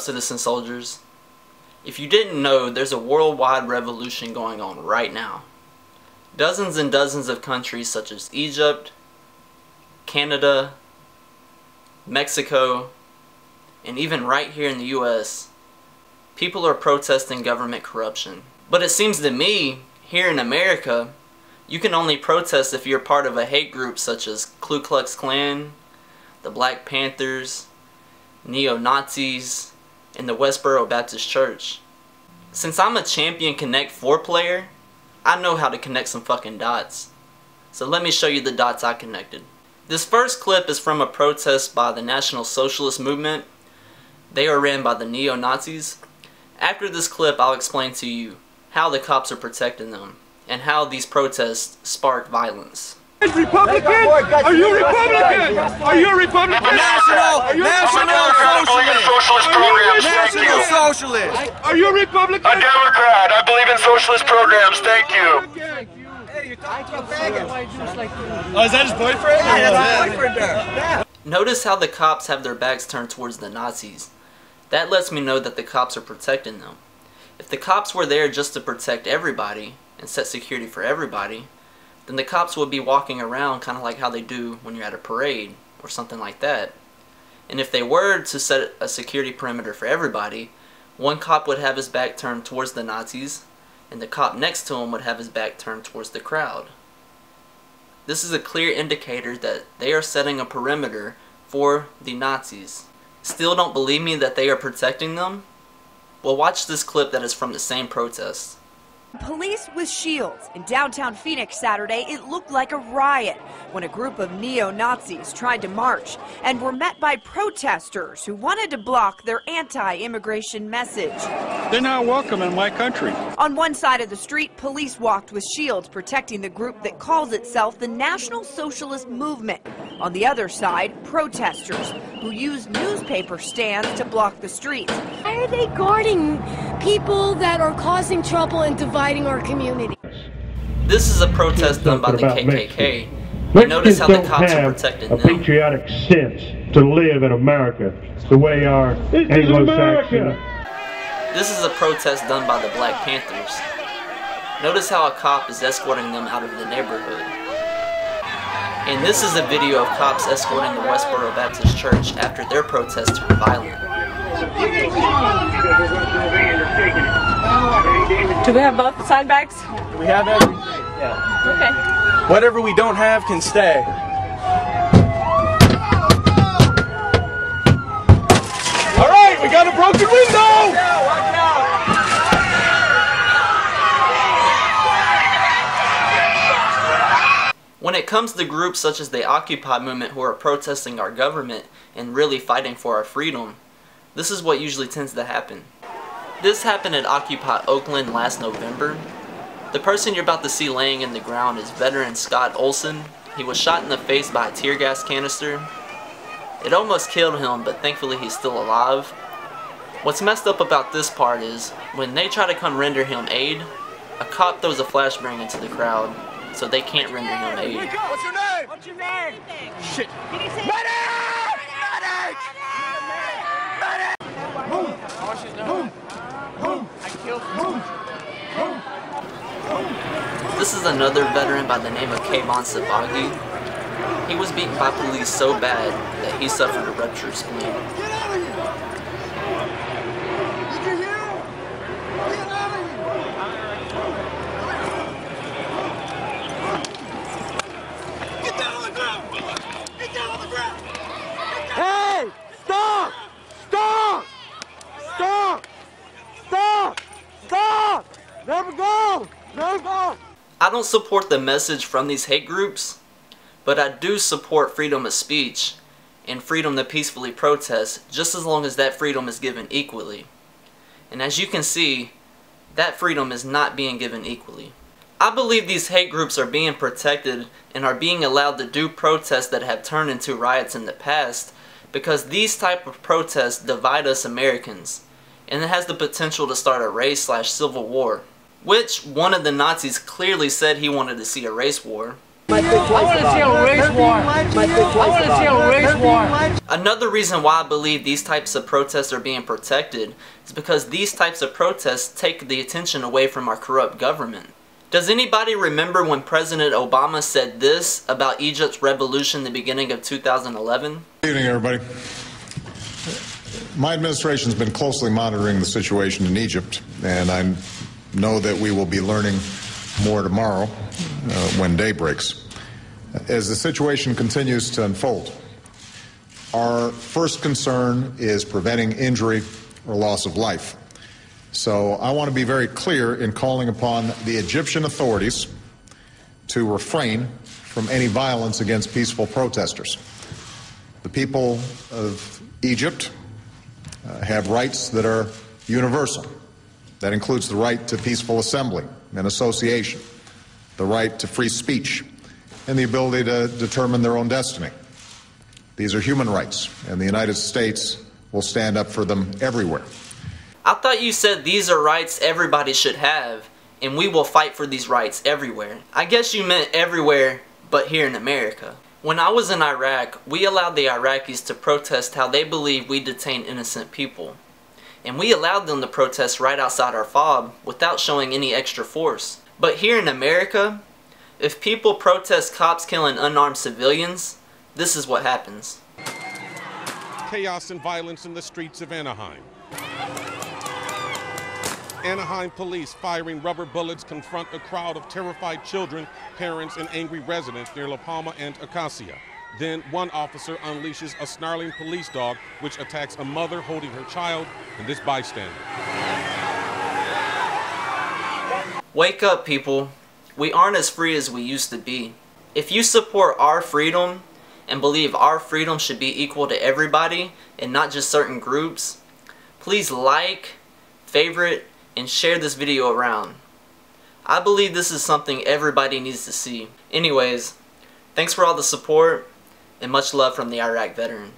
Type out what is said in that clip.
citizen soldiers? If you didn't know, there's a worldwide revolution going on right now. Dozens and dozens of countries such as Egypt, Canada, Mexico, and even right here in the US, people are protesting government corruption. But it seems to me, here in America, you can only protest if you're part of a hate group such as Ku Klux Klan, the Black Panthers, neo-Nazis, and the Westboro Baptist Church. Since I'm a Champion Connect 4 player, I know how to connect some fucking dots. So let me show you the dots I connected. This first clip is from a protest by the National Socialist Movement. They are ran by the neo-Nazis. After this clip, I'll explain to you how the cops are protecting them and how these protests spark violence. Republican? Are you Republican? Are you a Republican? National Socialist programs, thank you. National Socialist. Are you a Republican? A Democrat. I believe in socialist programs, thank you. Hey, you're talking about faggots. Oh, is that his boyfriend? Yeah, that's his boyfriend there. Notice how the cops have their backs turned towards the Nazis. That lets me know that the cops are protecting them. If the cops were there just to protect everybody and set security for everybody, then the cops would be walking around kind of like how they do when you're at a parade or something like that. And if they were to set a security perimeter for everybody, one cop would have his back turned towards the Nazis and the cop next to him would have his back turned towards the crowd. This is a clear indicator that they are setting a perimeter for the Nazis. Still don't believe me that they are protecting them? Well, watch this clip that is from the same protest. Police with shields. In downtown Phoenix Saturday, it looked like a riot when a group of neo-Nazis tried to march and were met by protesters who wanted to block their anti-immigration message. They're not welcome in my country. On one side of the street, police walked with shields protecting the group that calls itself the National Socialist Movement. On the other side, protesters who use newspaper stands to block the streets. Why are they guarding people that are causing trouble and dividing our community? This is a protest done by the KKK. And notice how the cops are protecting them. Patriotic sense to live in America the way our Anglo-Saxon. This is a protest done by the Black Panthers. Notice how a cop is escorting them out of the neighborhood. And this is a video of cops escorting the Westboro Baptist Church after their protests were violent. Do we have both side bags? We have everything. Yeah. Okay. Whatever we don't have can stay. All right, we got a broken window! When it comes to groups such as the Occupy movement who are protesting our government and really fighting for our freedom, this is what usually tends to happen. This happened at Occupy Oakland last November. The person you're about to see laying in the ground is veteran Scott Olson. He was shot in the face by a tear gas canister. It almost killed him, but thankfully he's still alive. What's messed up about this part is, when they try to come render him aid, a cop throws a flashbang into the crowd, so they can't render him aid. What's your name? What's your name? Shit. Medic! This is another veteran by the name of Kayvon Sabagi. He was beaten by police so bad that he suffered a ruptured spleen. Hey! Stop! Stop! Stop! Stop! Stop! Never go! Never go! I don't support the message from these hate groups, but I do support freedom of speech and freedom to peacefully protest, just as long as that freedom is given equally. And as you can see, that freedom is not being given equally. I believe these hate groups are being protected and are being allowed to do protests that have turned into riots in the past because these type of protests divide us Americans, and it has the potential to start a race/civil war, which one of the Nazis clearly said he wanted to see a race war. I want to see a race war. I want to see a race war. Another reason why I believe these types of protests are being protected is because these types of protests take the attention away from our corrupt government. Does anybody remember when President Obama said this about Egypt's revolution in the beginning of 2011? Good evening, everybody. My administration has been closely monitoring the situation in Egypt, and I know that we will be learning more tomorrow when day breaks. As the situation continues to unfold, our first concern is preventing injury or loss of life. So I want to be very clear in calling upon the Egyptian authorities to refrain from any violence against peaceful protesters. The people of Egypt have rights that are universal. That includes the right to peaceful assembly and association, the right to free speech, and the ability to determine their own destiny. These are human rights, and the United States will stand up for them everywhere. I thought you said these are rights everybody should have, and we will fight for these rights everywhere. I guess you meant everywhere, but here in America. When I was in Iraq, we allowed the Iraqis to protest how they believe we detain innocent people. And we allowed them to protest right outside our FOB without showing any extra force. But here in America, if people protest cops killing unarmed civilians, this is what happens. Chaos and violence in the streets of Anaheim. Anaheim police firing rubber bullets confront a crowd of terrified children, parents, and angry residents near La Palma and Acacia. Then one officer unleashes a snarling police dog which attacks a mother holding her child and this bystander. Wake up, people. We aren't as free as we used to be. If you support our freedom and believe our freedom should be equal to everybody and not just certain groups, please like, favorite, and share this video around. I believe this is something everybody needs to see. Anyways, thanks for all the support and much love from the Iraq veteran.